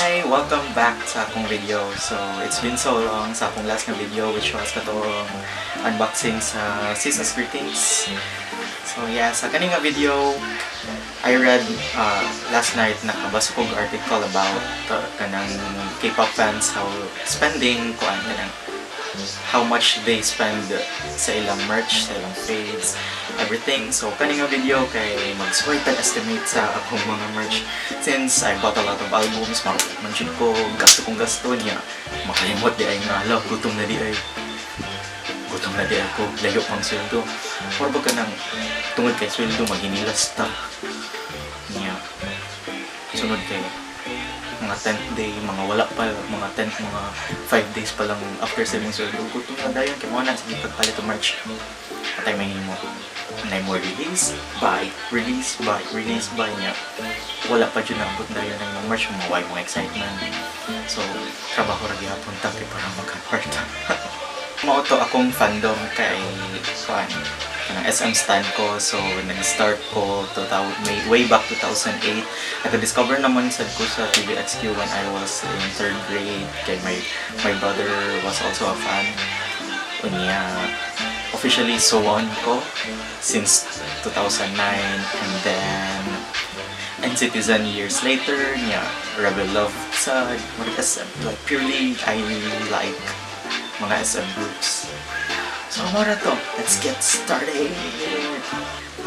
Hi! Welcome back sa akong video. So, it's been so long sa akong last na video which was katong unboxing sa season's greetings. So, yeah, sa kaning nga video, I read last night nakabasa kong article about kanang K-pop fans how spending kuan kanang how much they spend sa ilang merch, sa ilang fades, everything. So, kaning nga video kay mag-swipe and estimate sa akong mga merch since I bought a lot of albums, manchid ko, gasto kong gasto niya. Makalimot di ay nga, gutom na di ay. Gutom na di ay ko, layo pang sweldo. Or ba ka nang tungod kay sweldo, maghinilas ta. Niya. Sunod kay mga 10th day, mga wala pa, mga 10th, mga 5 days pa lang after saving sweldo. Gutom na dayon, kaya mga nang sige pagpalit o merch. Patay may himo. Nay mo release, buy, release, buy, release, buy niya. Wala pa dyan naabot na yun ng merch, maway mga excitement. So, trabaho rin yapon tayo para magka-kwarta. Mauto akong fandom kay Kwan, ng SM stan ko. So, nag-start ko way back 2008. Nag-discover naman sad ko sa TVXQ when I was in 3rd grade. Kay my brother was also a fan. Unya, officially so on ko since 2009, and then Citizen years later niya Rebel Love sa mga SM, like purely I like mga SM groups. So mara to, let's get started.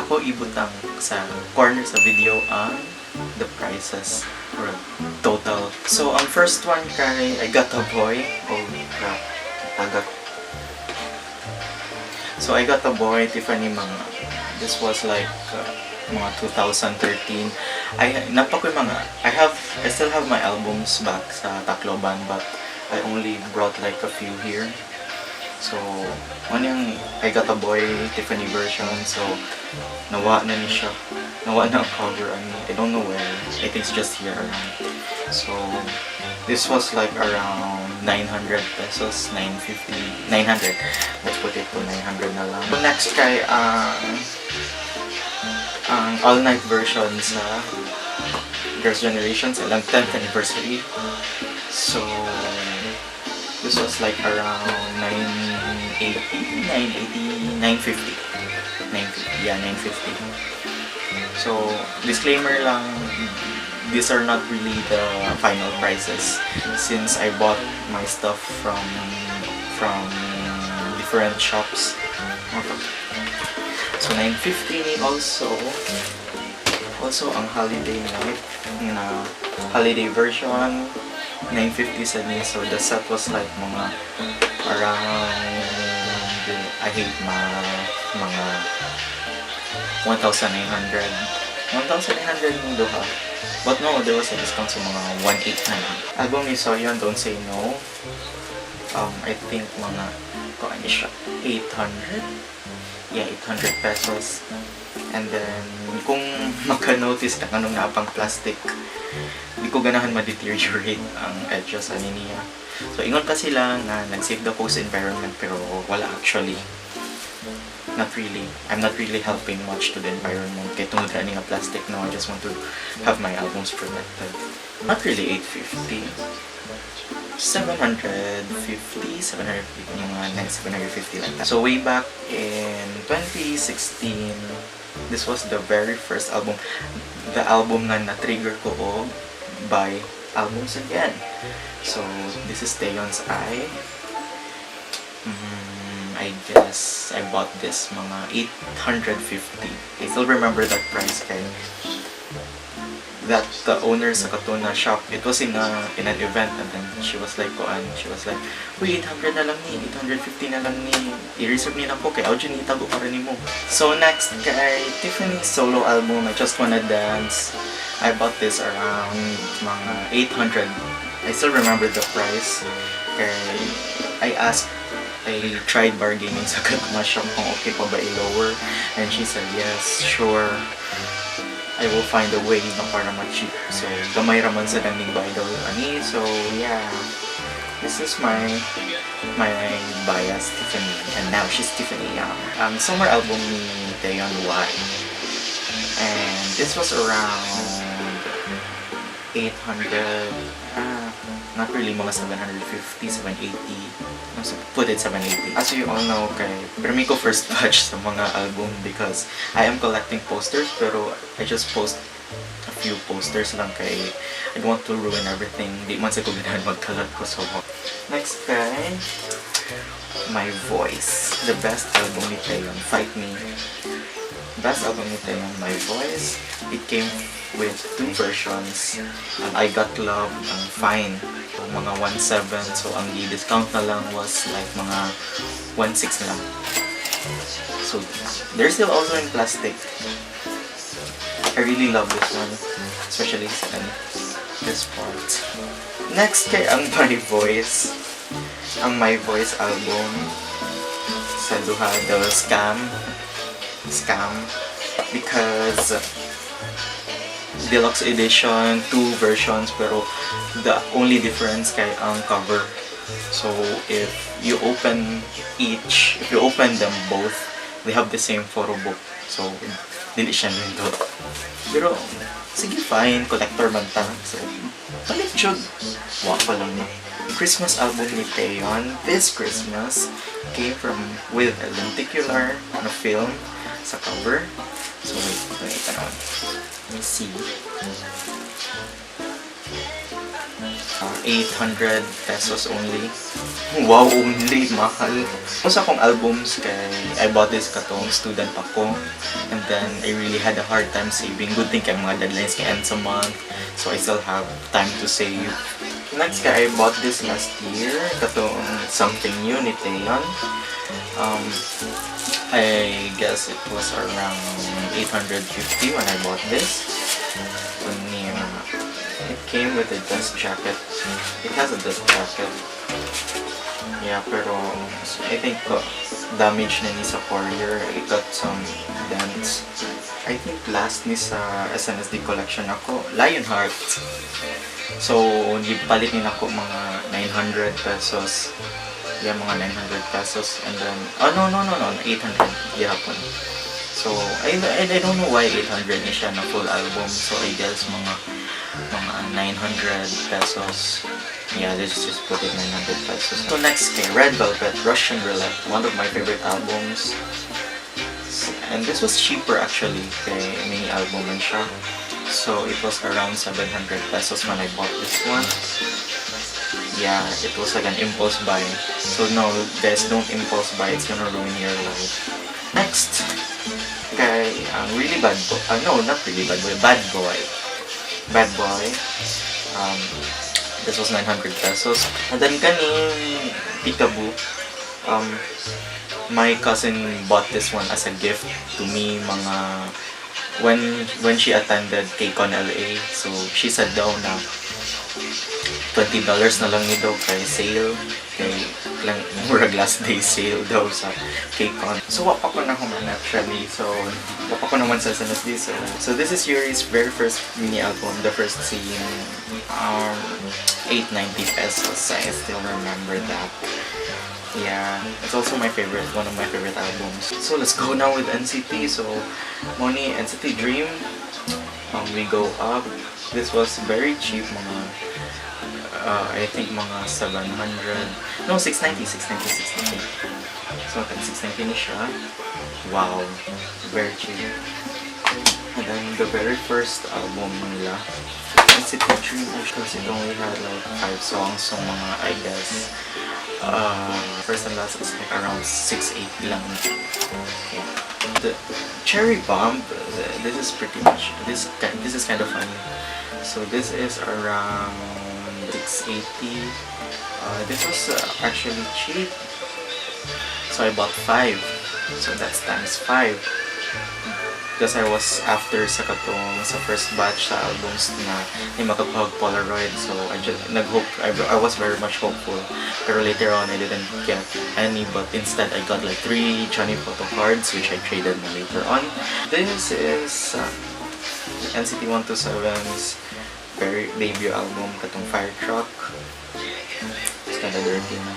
Ako ibutang sa corner sa video ang the prices or total. So ang first one kay I Got a Boy, oh crap, tagak. So I Got a Boy, Tiffany mga, this was like mga 2013. I still have my albums back sa Tacloban, but I only brought like a few here. So, ano yung I Got a Boy Tiffany version. So, nawa na ni siya. Nawa na ang cover. I don't know where. I think it's just here around. So, this was like around 900 pesos, 950, 900. Let's put it to 900 na lang. So, next kay ang all-night version sa Girls' Generation sa ilang 10th anniversary. So, this was like around 950. Yeah, 950. So, disclaimer lang, these are not really the final prices since I bought my stuff from different shops. So 950 also ang holiday night na holiday version 950 sa niya. So the set was like mga around I hate mga 1,900 yung duha. But no, there was a discount sa mga 1,800 na. Album ni Soyeon, Don't Say No. I think mga ano siya, 800? Yeah, 800 pesos. And then, kung maka-notice na anong napang plastic, hindi ko ganahan ma-deteriorate ang edges ani niya. So, ingon pa sila na nag-save the post environment pero wala actually. Not really. I'm not really helping much to the environment. Kaya tungod na nga plastic, no, I just want to have my albums protected. Not really 850. 750, mga 750 like that. So way back in 2016, this was the very first album. The album na na-trigger ko buy albums again. So this is Taeyon's I. I guess I bought this mga 850. I still remember that price kay that the owner sa Katuna shop, it was in an event, and then she was like, uy, 800 na lang ni, 850 na lang ni, i-reserve niya na po kay Aujin, itago pa rin mo. So next kay Tiffany's solo album, I Just Wanna Dance. I bought this around mga 800. I still remember the price. Kay I tried bargaining sa Katuna shop kung okay pa ba i-lower, and she said yes, sure, I will find a way na para ma-cheap. So, gamay raman sa landing by daw ani. So, yeah. This is my bias, Tiffany. And now she's Tiffany Yang. Summer album ni Taeyeon Y. And this was around 800, not really, mga 750, 780. No, so put it 780. As you all know, pero ko first batch sa mga album because I am collecting posters, pero I just post a few posters lang kay I don't want to ruin everything. Di man sa ko ganahan magkalat ko so. Next kay My Voice, the best album ni Taeyeon, Fight Me. Best album ni Taeyeon, My Voice. It came with 2 versions. I Got Love and Fine. Mga 1.7, so ang discount na lang was like mga 1.6 na lang. So they're still also in plastic. I really love this one, especially this part. Next kay ang My Voice. Ang My Voice album sa duha the Scam because deluxe edition, 2 versions, pero the only difference kay ang cover. So if you open them both, they have the same photo book. So dili siya nindot. Pero sige, fine, collector man ta. So palit jud. Wa pa lang na. Christmas album ni Taeyeon this Christmas came with a lenticular na film sa cover. So wait, let's see. 800 pesos only. Wow, only mahal. Kung sa akong albums kay I bought this katong student ako, and then I really had a hard time saving. Good thing kay mga deadlines kay end sa month, so I still have time to save. Next kay I bought this last year katong Something New ni Taeyeon. I guess it was around 850 when I bought this. It came with a dust jacket. It has a dust jacket. Yeah, pero I think damage na ni sa courier. It got some dents. I think last ni sa SNSD collection ako, Lionheart. So, palit ni ako mga 900 pesos. Yeah, mga 900 pesos. And then, no, 800. Yeah, so, I don't know why 800 ni siya na full album. So, I guess mga 900 pesos. Yeah, let's just put it 900 pesos. So, next kay Red Velvet, Russian Roulette. One of my favorite albums. And this was cheaper actually. Kay mini album man siya. So, it was around 700 pesos when I bought this one. Yeah, it was like an impulse buy. So no, guys, don't impulse buy. It's gonna ruin your life. Next, kay really bad boy. No, not really bad boy. Bad boy. Bad boy. This was 900 pesos. And then kaning Peekaboo. My cousin bought this one as a gift to me. Mga when she attended KCON LA. So she said daw na $20 na lang ni daw kay sale, kay lang murag last day sale daw sa KCON. So wapa ko na human actually. So wapa ko naman sa SNSD. So this is Yuri's very first mini album, the first scene. 890 pesos. I still remember that. Yeah, it's also my favorite, one of my favorite albums. So let's go now with NCT. So Moni, NCT Dream. We go up. This was very cheap, mga I think mga 700. No, 690. So 690 ni siya. Wow, very cheap. And then the very first album nila, NCT Dream, because it only had like 5 songs. So mga, I guess, first and last is like around 680 lang. The Cherry Bomb, this is pretty much, this is kind of funny. So this is around 680. This was actually cheap. So I bought 5. So that's times 5. Because I was after sa katong sa first batch sa albums na ni makapag Polaroid. So I was very much hopeful. Pero later on I didn't get any, but instead I got like 3 Johnny photo cards which I traded na later on. This is NCT 127's very debut album katong Fire Truck. It's kinda dirty na.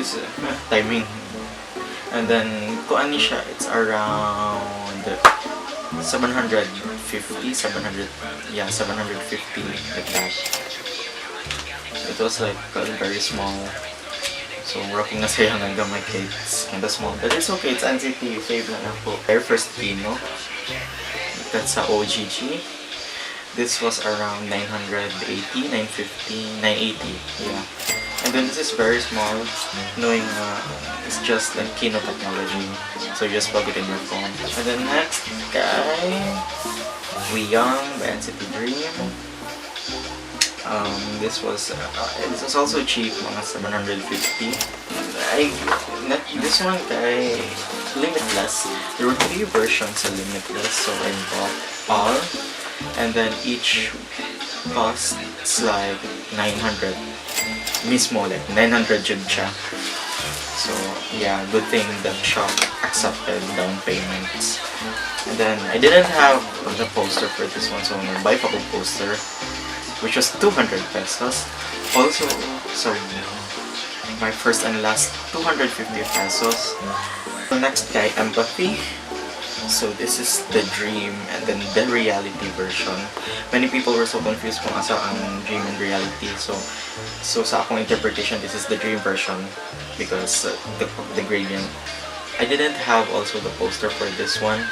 This timing. And then kung ano siya, it's around 750, 700, yeah, 750, like that. It was like very small. So, mura kong nasayang ang gamay kay it's kinda small. But it's okay, it's NCT, fave na ako. Air First Pino. That's sa OGG. This was around 980, 950, 980, yeah. And then this is very small, knowing it's just like Kino technology. So you just plug it in your phone. And then next guy, We Young by NCT Dream. This was also cheap, mga 750. This one guy, Limitless. There were 3 versions of Limitless, so I bought all. And then each costs like 900. Mismo, like 900 jud siya. So yeah, good thing that shop accepted down payments. And then I didn't have the poster for this one, so nag-buy pa ko poster, which was 200 pesos. Also, sorry, my first and last 250 pesos. The next guy, Empathy. So this is the dream and then the reality version. Many people were so confused kung asa ang dream and reality. So sa akong interpretation, this is the dream version because the gradient. I didn't have also the poster for this one.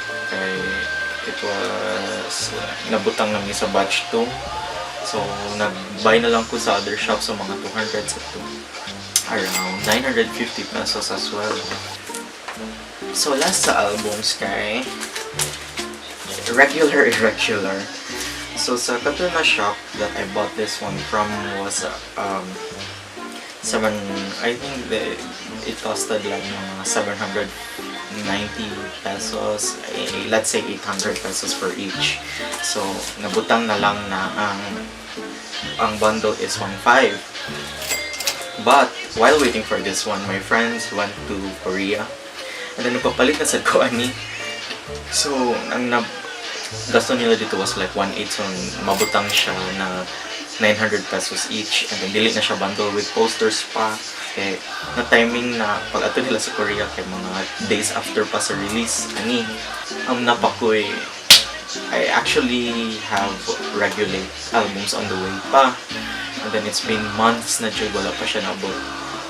It was nabutang namin sa batch 2. So nag-buy na lang ko sa other shop, so mga 200 sa 2. Around 950 pesos as well. So last sa albums kay Regular Irregular. So sa kato na shop that I bought this one from was I think it costed like mga 790 pesos, let's say 800 pesos for each. So nabutang na lang na ang bundle is 1.5. But while waiting for this one, my friends went to Korea. And then nagpapalit na sa ko ani. So ang gasto nila dito was like 1.8, so mabutang siya na 900 pesos each. And then dili na siya bundle with posters pa. Kaya na timing na pag ato nila sa Korea, kay mga days after pa sa release ani. Napakoy, I actually have regulate albums on the way pa. And then it's been months na dyan, wala pa siya nabot.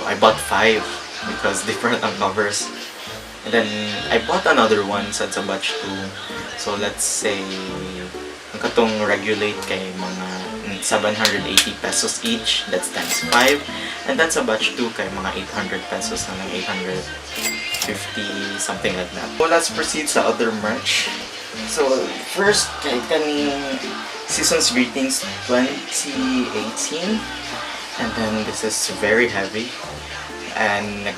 So I bought 5 because different ang covers. And then I bought another one sa batch 2. So let's say ang katong regulate kay mga 780 pesos each, that's times 5. And then sa batch 2 kay mga 800 pesos na lang, 850, something like that. So let's proceed sa other merch. So first kay kaning Season's Greetings 2018. And then this is very heavy. And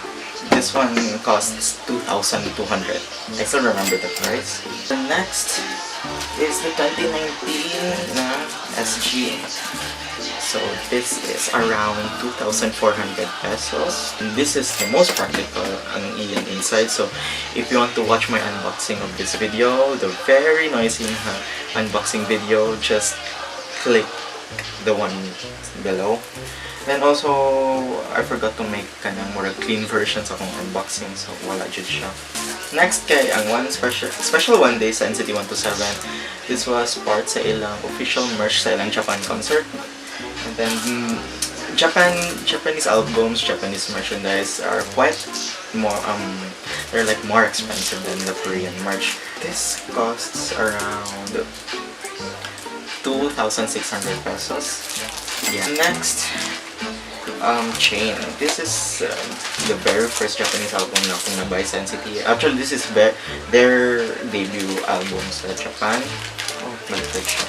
this one costs 2,200. I still remember the price. The next is the 2019 na SG. So this is around 2,400 pesos. And this is the most practical ang iyan inside. So if you want to watch my unboxing of this video, the very noisy unboxing video, just click the one below. And also, I forgot to make kanang more clean versions akong unboxing, so wala jud siya. Next kay ang one special one day sa NCT 127. This was part sa ilang official merch sa ilang Japan concert. And then Japanese albums, Japanese merchandise are quite more they're like more expensive than the Korean merch. This costs around 2,600 pesos. Yeah. Next, Chain. This is the very first Japanese album na akong nabay sa NCT. Actually, this is their debut album sa Japan. Oh, nag-click siya.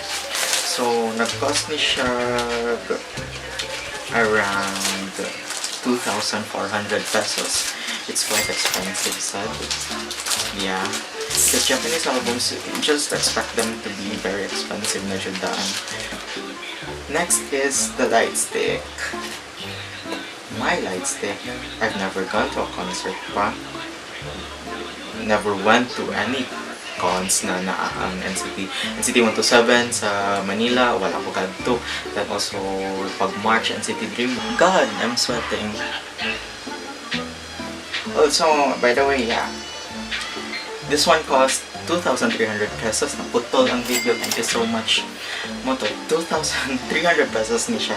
So, nag-cost ni siya around 2,400 pesos. It's quite expensive, sad. Yeah. The Japanese albums, just expect them to be very expensive na judaan. Next is the light stick. My light stick. I've never gone to a concert pa. Never went to any cons na ang NCT 127 sa Manila, wala ko kadto. Then also pag March NCT Dream. God, I'm sweating. Also, by the way, yeah. This one cost 2,300 pesos. Naputol ang video. Thank you so much. Mo to 2,300 pesos ni siya.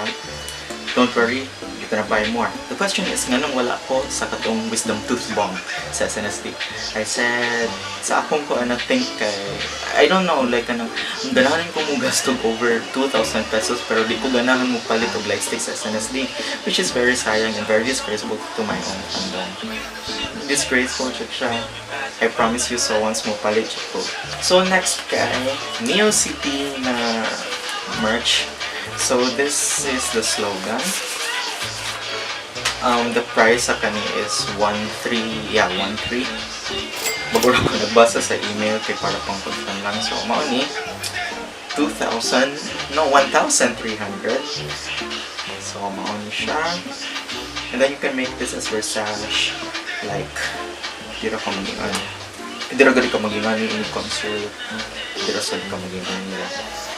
Don't worry, you can buy more. The question is, nganong wala ko sa katong wisdom tooth bomb sa SNSD? I said, sa akong ko think kay, I don't know, like ang ganahan ko mo gastog over 2,000 pesos pero di ko ganahan mo palit og light stick sa SNSD, which is very sayang and very disgraceful to my own fandom. Disgraceful siya. I promise you, so once mo palit siya ko. So next kay Neo City na merch. So this is the slogan. The price sa kani is 13. Yeah, 13. Bago lang ko nagbasa sa email kay para pang confirm lang. So mao ni 1,300. So mao ni siya. And then you can make this as your sash. Like dira ka magingan. Dira gadi ka magingan in concert. Dira sad ka magingan nila.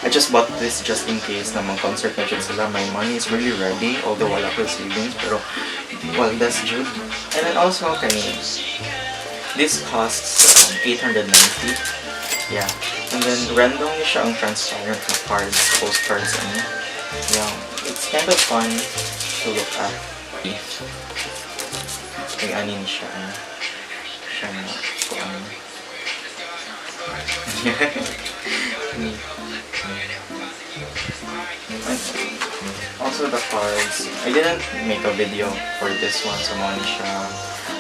I just bought this just in case na mag-concert na dyan sila. My money is really ready, although wala ko savings, pero well, that's good. And then also, this costs 890. Yeah. And then, random niya siya ang transparent na cards, postcards, yeah. It's kind of fun to look at. May anin siya, siya na, also the cards, I didn't make a video for this one, so money siya,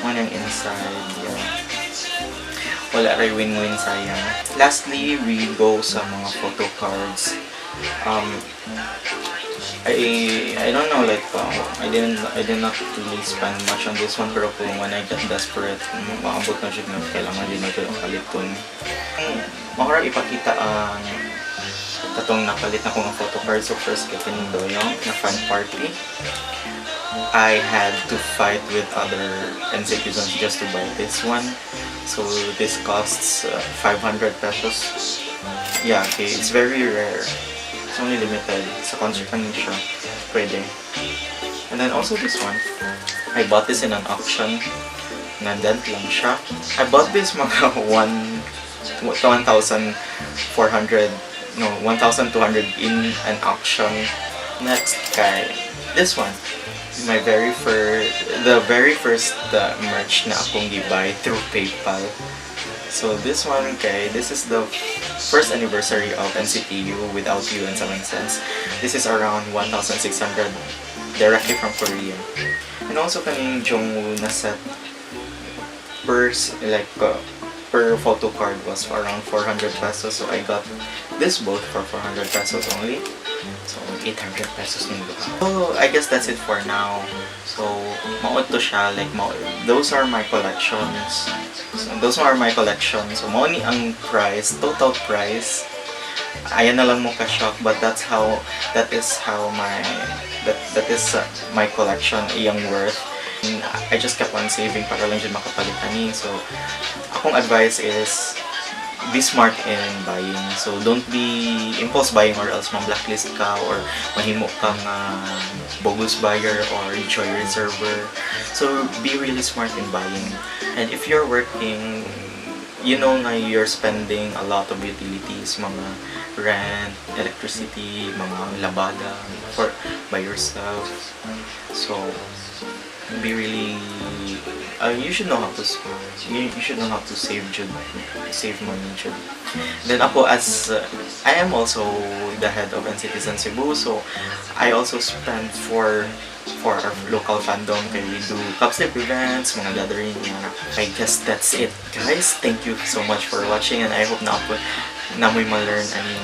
one yung inside, yeah. Wala rin win-win sayang. Lastly, we go sa mga photo cards. I don't know, like I did not really spend much on this one, pero kung when I get desperate, maabot na siya na kailangan din natin ang kaliton. Makara ipakita ang katong napalit na kong photo card. So first kay Doyong na fan party, I had to fight with other citizens just to buy this one. So this costs 500 pesos. Yeah, okay, it's very rare. It's only limited. Sa concert lang siya. Pwede. And then also this one, I bought this in an auction. Na-dent lang siya. I bought this mga 1,400, no, 1,200 in an auction. Next kay this one, the very first merch na akong gibay through PayPal. So this one kay, this is the first anniversary of NCTU Without You and 7 Cents. This is around 1,600 directly from Korea. And also kaning Jongwoo na set per photo card was around 400 pesos. So I got this both for 400 pesos only. So 800 pesos nung luha. So I guess that's it for now. So maot to siya, like those are my collections. So mao ni ang price, total price. Ayan na lang mo ka-shock, but that is my collection, iyang worth. I just kept on saving para lang dyan makapalit ani. So akong advice is be smart in buying. So don't be impulse buying or else ma-blacklist ka or mahimo kang bogus buyer or joy reserver. So be really smart in buying. And if you're working, you know na you're spending a lot of utilities, mga rent, electricity, mga labada by yourself. So be really you should know how to save money. Then ako, as I am also the head of NCTzen Cebu, so I also spend for our local fandom, kaya we do cup slip events, mga gathering. I guess that's it, guys. Thank you so much for watching, and I hope na mo'y ma-learn ani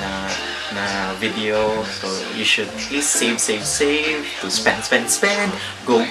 na video. So you should please save to spend, go